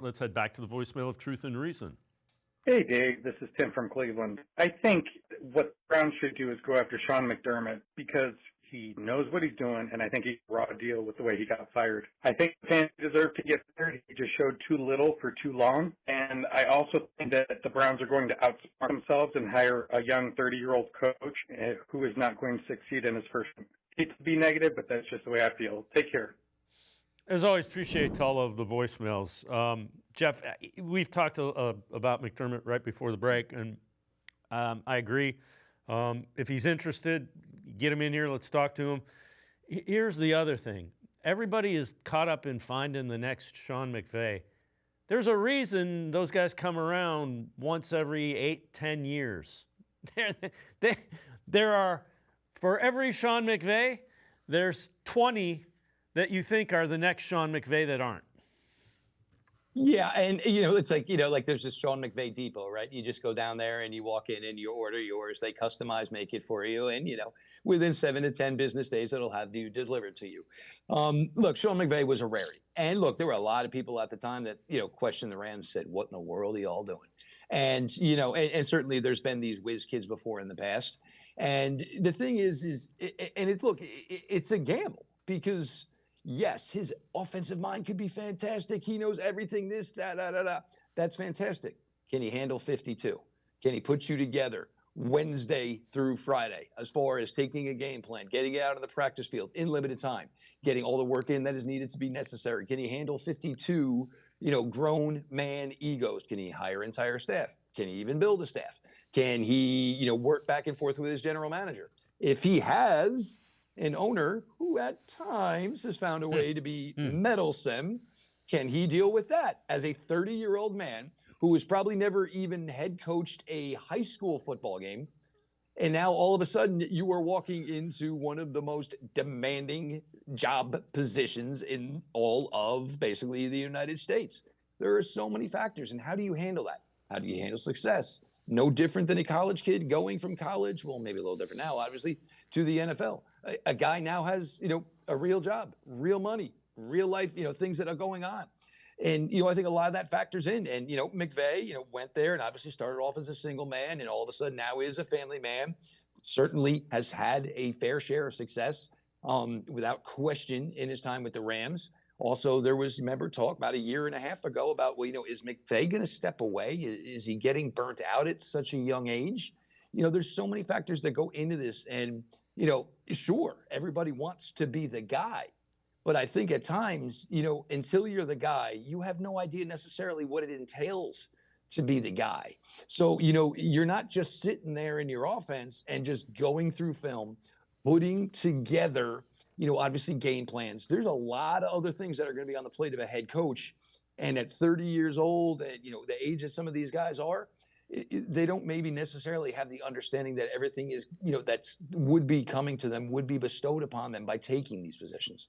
Let's head back to the voicemail of Truth and Reason. Hey, Dave. This is Tim from Cleveland. I think what the Browns should do is go after Sean McDermott because he knows what he's doing, and I think he brought a deal with the way he got fired. I think the fans deserve to get fired. He just showed too little for too long, and I also think that the Browns are going to outsmart themselves and hire a young 30-year-old coach who is not going to succeed in his first. I hate to be negative, but that's just the way I feel. Take care. As always, appreciate all of the voicemails. Jeff, we've talked about McDermott right before the break, and I agree. If he's interested, get him in here. Let's talk to him. Here's the other thing. Everybody is caught up in finding the next Sean McVay. There's a reason those guys come around once every 8-10 years. There are, for every Sean McVay, there's 20 that you think are the next Sean McVay that aren't. Yeah, and it's like there's this Sean McVay depot, right? You just go down there and you walk in and you order yours. They customize, make it for you, and within 7 to 10 business days, it'll have you delivered to you. Look, Sean McVay was a rarity, and look, there were a lot of people at the time that questioned the Rams, said, "What in the world are y'all doing?" And and certainly there's been these whiz kids before in the past. And the thing is, it's a gamble because. Yes, his offensive mind could be fantastic. He knows everything, this, that. That's fantastic. Can he handle 52? Can he put you together Wednesday through Friday as far as taking a game plan, getting it out of the practice field in limited time, getting all the work in that is needed to be necessary? Can he handle 52, grown man egos? Can he hire entire staff? Can he even build a staff? Can he, work back and forth with his general manager? If he has an owner who at times has found a way to be meddlesome, can he deal with that as a 30-year-old man who has probably never even head coached a high school football game? And now all of a sudden you are walking into one of the most demanding job positions in all of basically the United States. There are so many factors. And how do you handle that? How do you handle success? No different than a college kid going from college, well, maybe a little different now, obviously, to the NFL. A guy now has, a real job, real money, real life, things that are going on. And, I think a lot of that factors in. And, McVay, went there and obviously started off as a single man and all of a sudden now is a family man. Certainly has had a fair share of success without question in his time with the Rams. Also, there was, remember, talk about a year and a half ago about, well, is McVay going to step away? Is he getting burnt out at such a young age? There's so many factors that go into this. And, sure, everybody wants to be the guy. But I think at times, until you're the guy, you have no idea necessarily what it entails to be the guy. So, you're not just sitting there in your offense and just going through film, putting together obviously game plans. There's a lot of other things that are going to be on the plate of a head coach. And at 30 years old, at, the age that some of these guys are, they don't maybe necessarily have the understanding that everything is, that's would be coming to them, would be bestowed upon them by taking these positions.